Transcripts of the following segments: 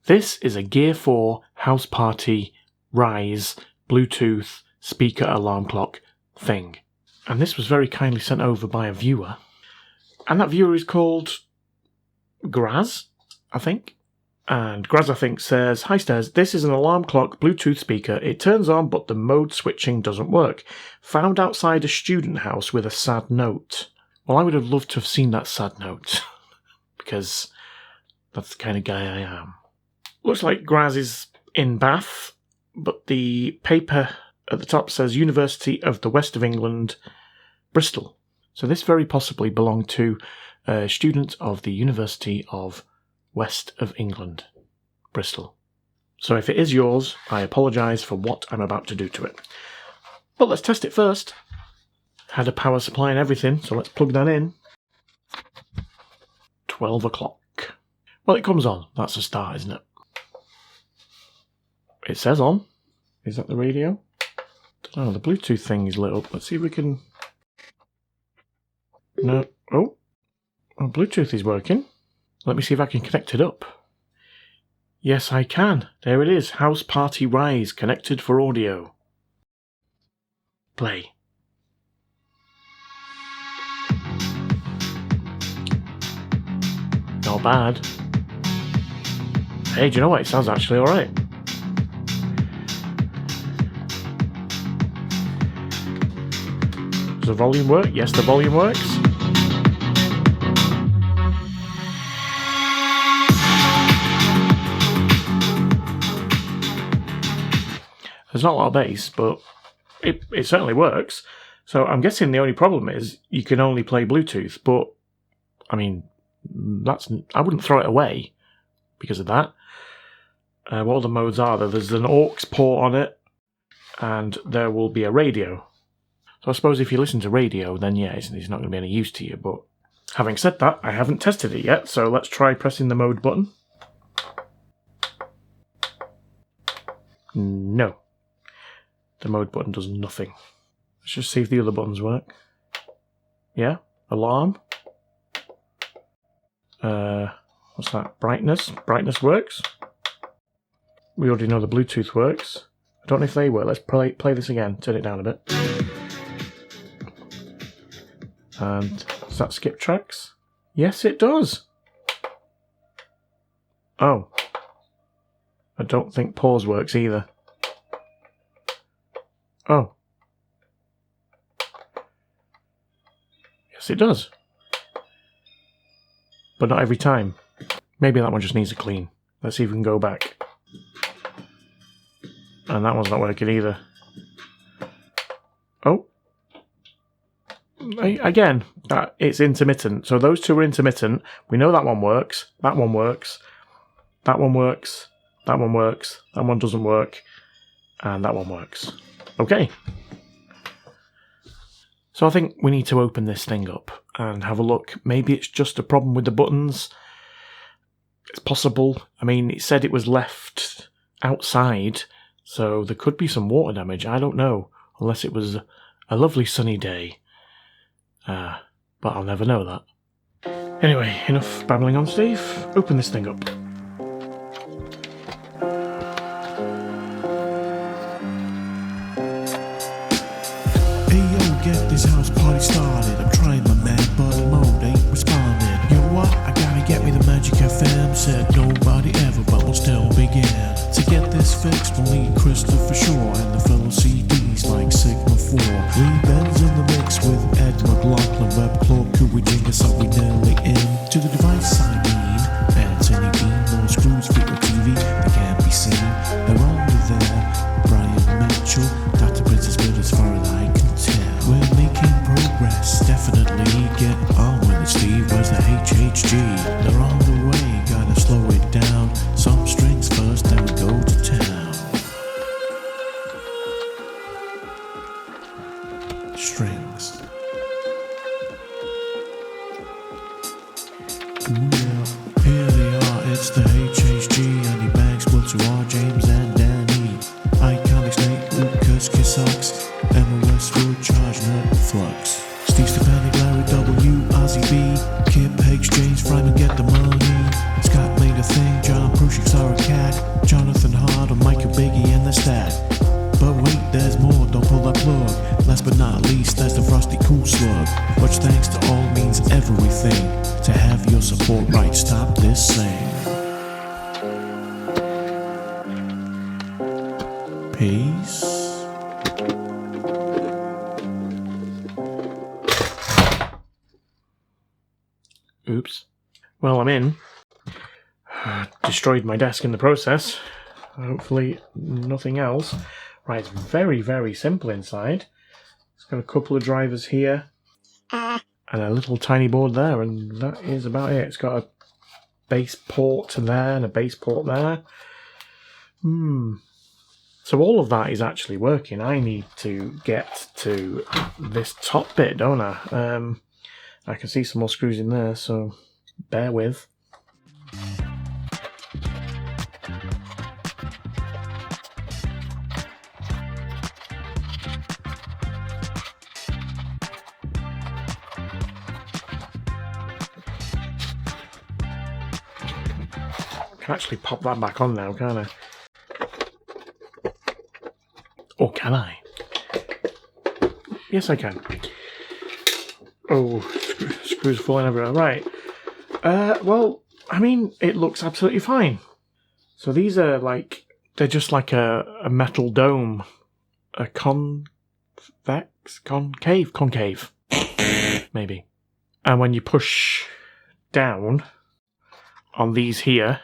This is a Gear 4 HouseParty Rise Bluetooth speaker alarm clock thing. And this was very kindly sent over by a viewer. And that viewer is called Graz, I think. And Graz, I think, says, "Hi Stez, this is an alarm clock Bluetooth speaker. It turns on, but the mode switching doesn't work. Found outside a student house with a sad note." Well, I would have loved to have seen that sad note. Because that's the kind of guy I am. Looks like Graz is in Bath, but the paper at the top says University of the West of England, Bristol. So this very possibly belonged to a student of the University of West of England, Bristol. So if it is yours, I apologise for what I'm about to do to it. But let's test it first. Had a power supply and everything, so let's plug that in. 12 o'clock. Well, it comes on. That's a start, isn't it? It says on. Is that the radio? Don't know, the Bluetooth thing is lit up. Let's see if we can... No. Oh, Bluetooth is working. Let me see if I can connect it up. Yes, I can. There it is. HouseParty Rise, connected for audio. Play. Not bad. Hey, do you know what? It sounds actually alright. Does the volume work? Yes, the volume works. There's not a lot of bass, but it certainly works. So I'm guessing the only problem is you can only play Bluetooth, but I mean, I wouldn't throw it away because of that. What other modes are there? There's an aux port on it, and there will be a radio. So I suppose if you listen to radio, then yeah, it's not going to be any use to you. But having said that, I haven't tested it yet, so let's try pressing the mode button. No. The mode button does nothing. Let's just see if the other buttons work. Yeah, alarm. What's that? Brightness. Brightness works. We already know the Bluetooth works. I don't know if they work. Let's play this again. Turn it down a bit. And does that skip tracks? Yes, it does. Oh. I don't think pause works either. Oh. Yes, it does. But not every time. Maybe that one just needs a clean. Let's see if we can go back. And that one's not working either. Oh. Again, it's intermittent. So those two are intermittent. We know that one works. That one works. That one works. That one works. That one doesn't work. And that one works. Okay. So I think we need to open this thing up and have a look. Maybe it's just a problem with the buttons. It's possible. I mean, it said it was left outside, so there could be some water damage. I don't know, unless it was a lovely sunny day. But I'll never know that. Anyway, enough babbling on, Steve. Open this thing up. Get this house party started. I'm trying my man, but the mode ain't responding. You know what? I gotta get me the Magic FM. Said nobody ever, but we'll still begin. To get this fixed, we'll need Christopher Shaw and the fellow CDs like Sigma 4. Lee Ben's in the mix with Ed McLaughlin, Web Claw, Cooey Jingus, so we nearly in. To the device I mean, Anthony Bean, no screws, fit the TV, they can't be seen. They're under there. Brian Mitchell, Dr. Princess Good as far as I can tell. We're making progress, definitely. Get on with it, Steve. Where's the HHG? They're on the way, gotta slow it down. Some strings first, then we go to town. Peace. Oops. Well, I'm in. Destroyed my desk in the process. Hopefully nothing else. Right, it's very, very simple inside. It's got a couple of drivers here. And a little tiny board there, and that is about it. It's got a base port there and a base port there. So all of that is actually working. I need to get to this top bit, don't I? I can see some more screws in there, so bear with. I can actually pop that back on now, can't I? Or can I? Yes, I can. Oh, screws falling everywhere. Right. Well, I mean, it looks absolutely fine. So these are like, they're just like a metal dome. A concave. Maybe. And when you push down on these here,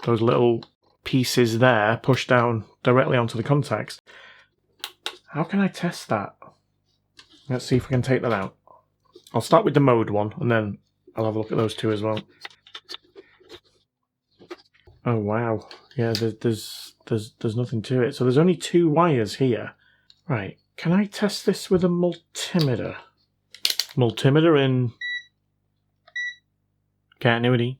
those little pieces there push down directly onto the contacts. How can I test that? Let's see if we can take that out. I'll start with the mode one, and then I'll have a look at those two as well. Oh wow, yeah. There's nothing to it. So there's only 2 wires here. Right. Can I test this with a multimeter? Multimeter in continuity.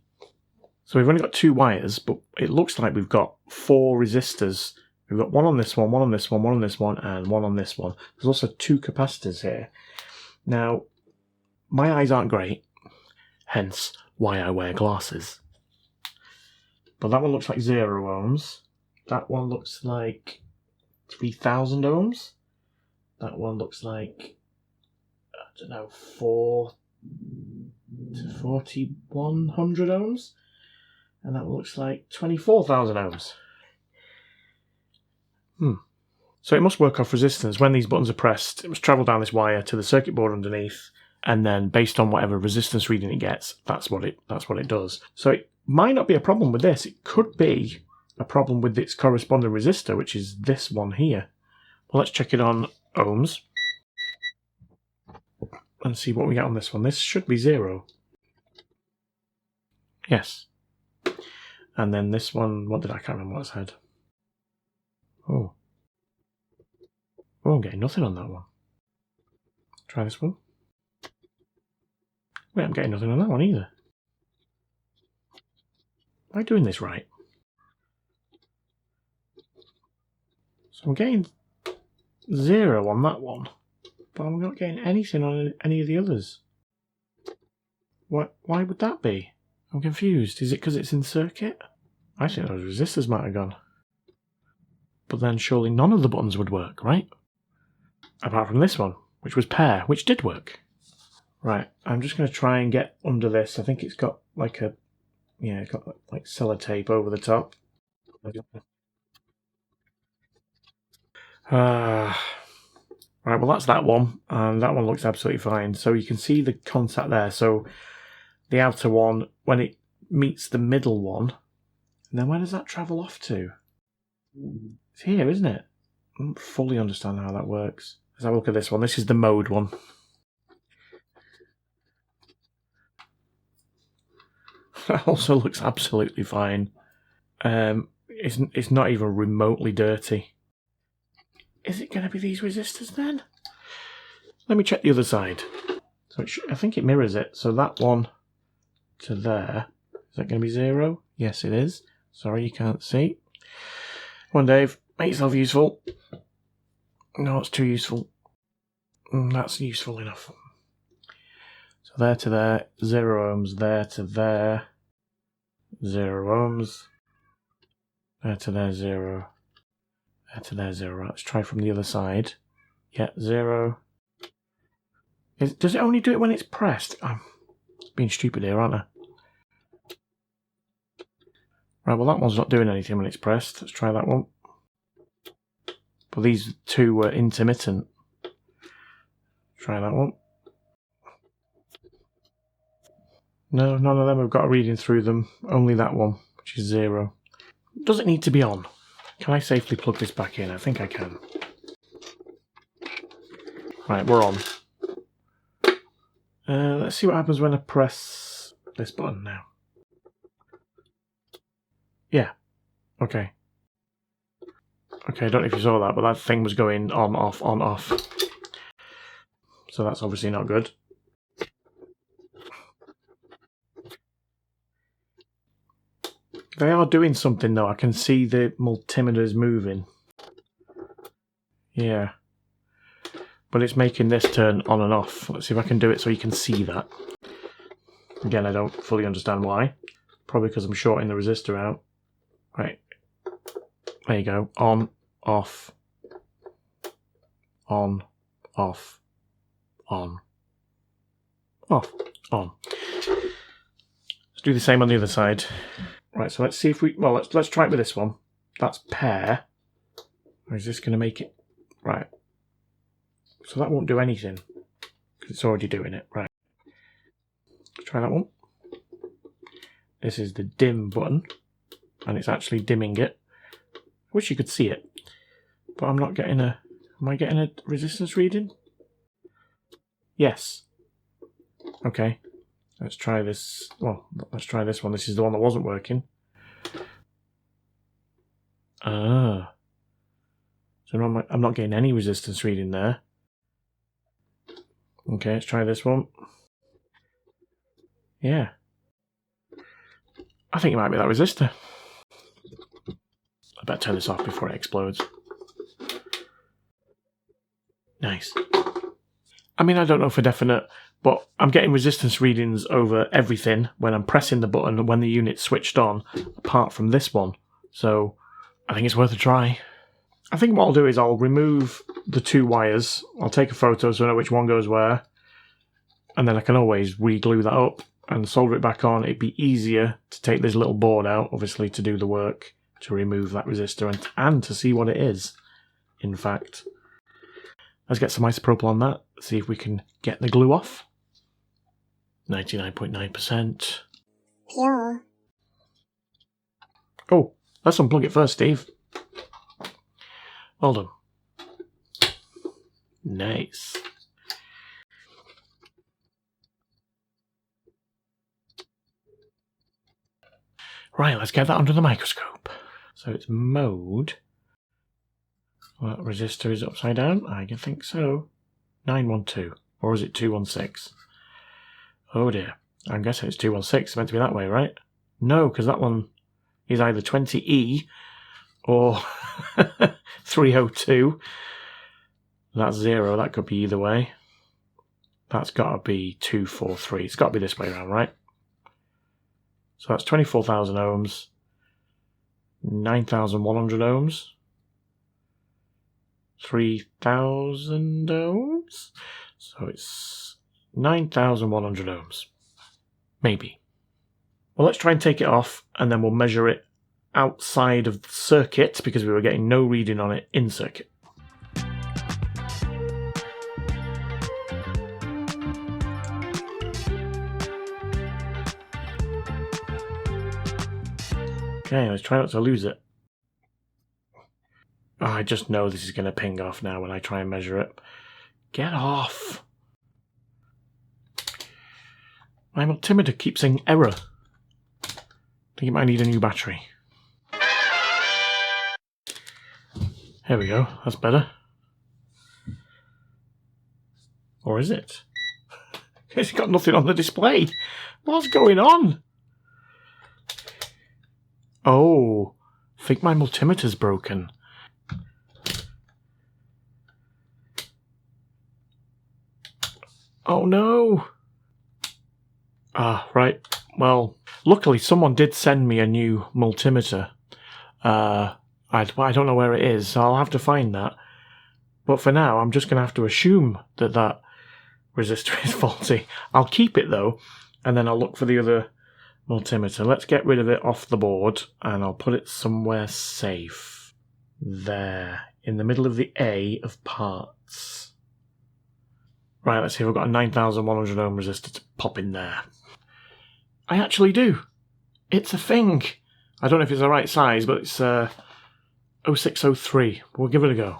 So we've only got 2 wires, but it looks like we've got 4 resistors. We've got one on this one, one on this one, one on this one, and one on this one. There's also 2 capacitors here. Now, my eyes aren't great, hence why I wear glasses. But that one looks like 0 ohms. That one looks like 3,000 ohms. That one looks like, I don't know, 4 to 4,100 ohms. And that looks like 24,000 ohms. So it must work off resistance. When these buttons are pressed, it must travel down this wire to the circuit board underneath, and then based on whatever resistance reading it gets, that's what it does. So it might not be a problem with this. It could be a problem with its corresponding resistor, which is this one here. Well, let's check it on ohms and see what we get on this one. This should be 0. Yes. And then this one, I can't remember what it said. Oh, I'm getting nothing on that one. Try this one. Wait, I'm getting nothing on that one either. Am I doing this right? So I'm getting 0 on that one, but I'm not getting anything on any of the others. Why would that be? I'm confused. Is it because it's in circuit? I think those resistors might have gone. But then surely none of the buttons would work, right? Apart from this one, which was pair, which did work. Right, I'm just going to try and get under this. I think it's got like it's got like sellotape over the top. Right, well that's that one, and that one looks absolutely fine. So you can see the contact there. So the outer one, when it meets the middle one, and then where does that travel off to? It's here, isn't it? I don't fully understand how that works. Let's have a look at this one. This is the mode one. That also looks absolutely fine. It's not even remotely dirty. Is it going to be these resistors then? Let me check the other side. So I think it mirrors it. So that one to there. Is that going to be 0? Yes, it is. Sorry, you can't see. Come on, Dave. Make yourself useful. No, it's too useful. That's useful enough. So there to there, 0 ohms. There to there, 0 ohms. There to there, 0. There to there, 0. Let's try from the other side. Yeah, 0. Does it only do it when it's pressed? I'm being stupid here, aren't I? Right, well that one's not doing anything when it's pressed. Let's try that one. But these two were intermittent. Try that one. No, none of them have got a reading through them. Only that one, which is 0. Does it need to be on? Can I safely plug this back in? I think I can. Right, we're on. Let's see what happens when I press this button now. Yeah. Okay. Okay, I don't know if you saw that, but that thing was going on, off, on, off. So that's obviously not good. They are doing something though. I can see the multimeters moving. Yeah. But it's making this turn on and off. Let's see if I can do it so you can see that. Again, I don't fully understand why. Probably because I'm shorting the resistor out. Right. There you go. On, off. On, off. On. Off. On. Let's do the same on the other side. Right, so let's see if we... Well, let's try it with this one. That's pair. Or is this going to make it... Right. So that won't do anything. Because it's already doing it. Right. Let's try that one. This is the dim button. And it's actually dimming it. I wish you could see it. But I'm not getting a... Am I getting a resistance reading? Yes. Okay. Let's try this. Well, let's try this one. This is the one that wasn't working. Ah. So I'm not getting any resistance reading there. Okay, let's try this one. Yeah. I think it might be that resistor. I better turn this off before it explodes. Nice. I mean, I don't know for definite, but I'm getting resistance readings over everything when I'm pressing the button when the unit's switched on, apart from this one. So I think it's worth a try. I think what I'll do is I'll remove the 2 wires. I'll take a photo so I know which one goes where. And then I can always re-glue that up and solder it back on. It'd be easier to take this little board out, obviously, to do the work, to remove that resistor and to see what it is, in fact. Let's get some isopropyl on that, see if we can get the glue off. 99.9%. Pure. Oh, let's unplug it first, Steve. Well done. Nice. Right, let's get that under the microscope. So it's mode. Well, resistor is upside down? I can think so. 912. Or is it 216? Oh dear. I'm guessing it's 216. It's meant to be that way, right? No, because that one is either 20E or 302. That's 0. That could be either way. That's got to be 243. It's got to be this way around, right? So that's 24,000 ohms. 9,100 ohms. 3,000 ohms. So it's 9,100 ohms. Maybe. Well, let's try and take it off, and then we'll measure it outside of the circuit, because we were getting no reading on it in circuit. Okay, let's try not to lose it. Oh, I just know this is going to ping off now when I try and measure it. Get off! My multimeter keeps saying error. I think it might need a new battery. Here we go, that's better. Or is it? It's got nothing on the display. What's going on? Oh, I think my multimeter's broken. Oh no! Ah, right. Well, luckily someone did send me a new multimeter. I don't know where it is, so I'll have to find that. But for now, I'm just going to have to assume that that resistor is faulty. I'll keep it though, and then I'll look for the other multimeter. Let's get rid of it off the board, and I'll put it somewhere safe. There. in the middle of the A of parts. Right, let's see if I've got a 9100 ohm resistor to pop in there. I actually do. It's a thing. I don't know if it's the right size, but it's 0603. We'll give it a go.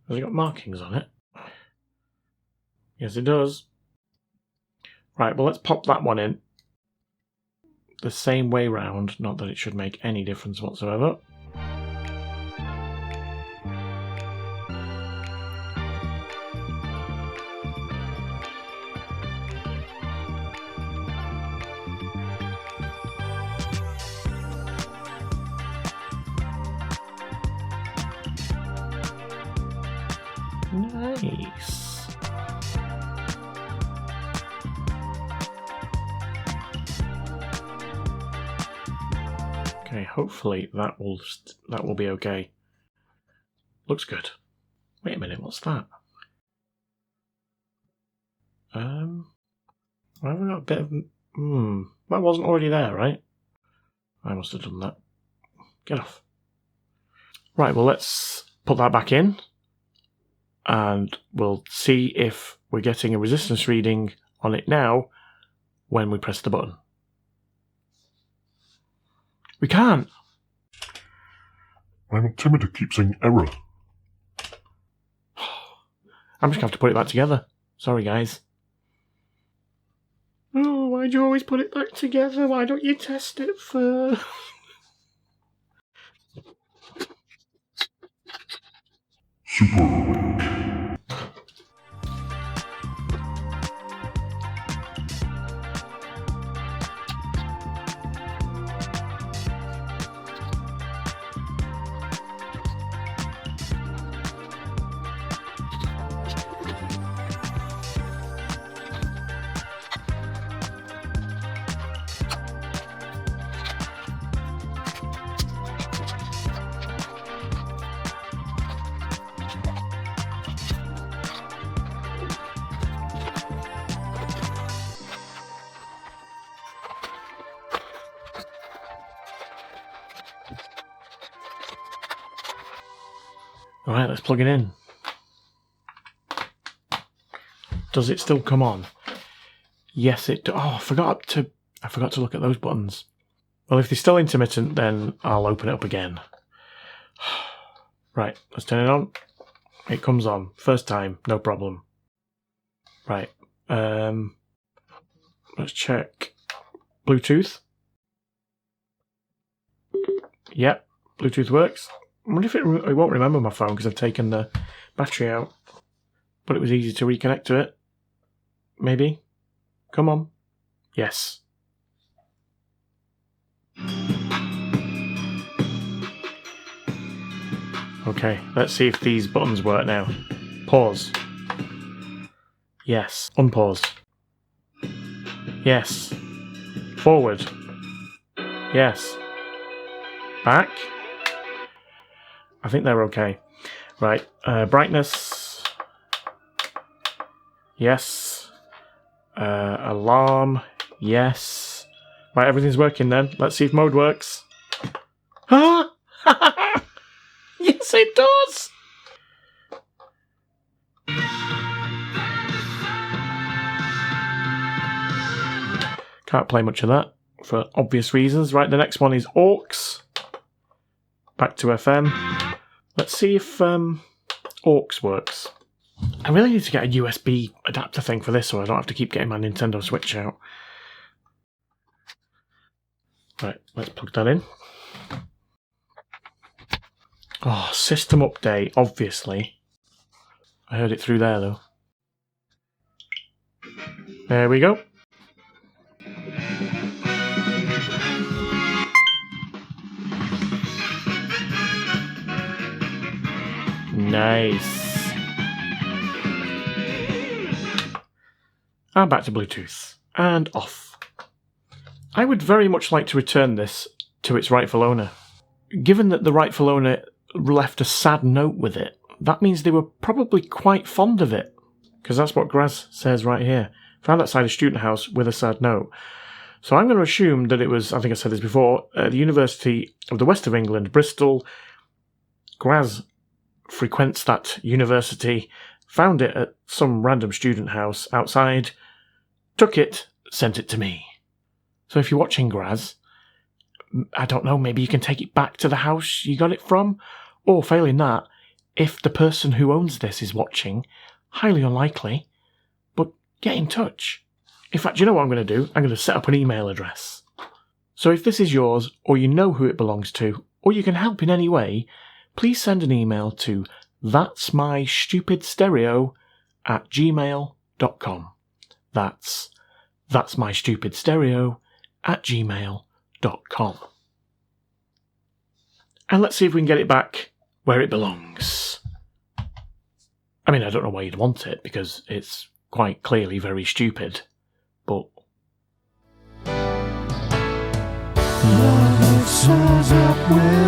Has it got markings on it? Yes, it does. Right, well, let's pop that one in the same way round. Not that it should make any difference whatsoever. Nice. Okay, hopefully that will be okay. Looks good. Wait a minute, what's that? Have I got a bit of... that wasn't already there, right? I must have done that. Get off. Right, well, let's put that back in. And we'll see if we're getting a resistance reading on it now when we press the button. We can't. My altimeter keeps saying error. I'm just going to have to put it back together. Sorry, guys. Oh, why'd you always put it back together? Why don't you test it first? Super. Alright, let's plug it in. Does it still come on? Yes, it does. Oh, I forgot to look at those buttons. Well, if they're still intermittent, then I'll open it up again. Right, let's turn it on. It comes on. First time, no problem. Right. Let's check Bluetooth. Yep, Bluetooth works. I wonder if it won't remember my phone because I've taken the battery out. But it was easy to reconnect to it. Maybe. Come on. Yes. Okay, let's see if these buttons work now. Pause. Yes. Unpause. Yes. Forward. Yes. Back. I think they're okay. Right. Brightness. Yes. Alarm. Yes. Right, everything's working then. Let's see if mode works. Huh? Yes, it does! Can't play much of that for obvious reasons. Right, the next one is aux. Back to FM. Let's see if aux works. I really need to get a USB adapter thing for this so I don't have to keep getting my Nintendo Switch out. Right, let's plug that in. Oh, system update, obviously. I heard it through there, though. There we go. Nice. And back to Bluetooth. And off. I would very much like to return this to its rightful owner. Given that the rightful owner left a sad note with it, that means they were probably quite fond of it. Because that's what Graz says right here. Found outside a student house with a sad note. So I'm going to assume that it was, I think I said this before, the University of the West of England, Bristol, Graz frequents that university, found it at some random student house outside, took it, sent it to me. So if you're watching Graz, I don't know, maybe you can take it back to the house you got it from, or failing that, if the person who owns this is watching, highly unlikely, but get in touch. In fact, you know what I'm going to do? I'm going to set up an email address. So if this is yours, or you know who it belongs to, or you can help in any way, please send an email to that'smystupidstereo@gmail.com. That's that'smystupidstereo@gmail.com. And let's see if we can get it back where it belongs. I mean, I don't know why you'd want it, because it's quite clearly very stupid, but... Love soars up with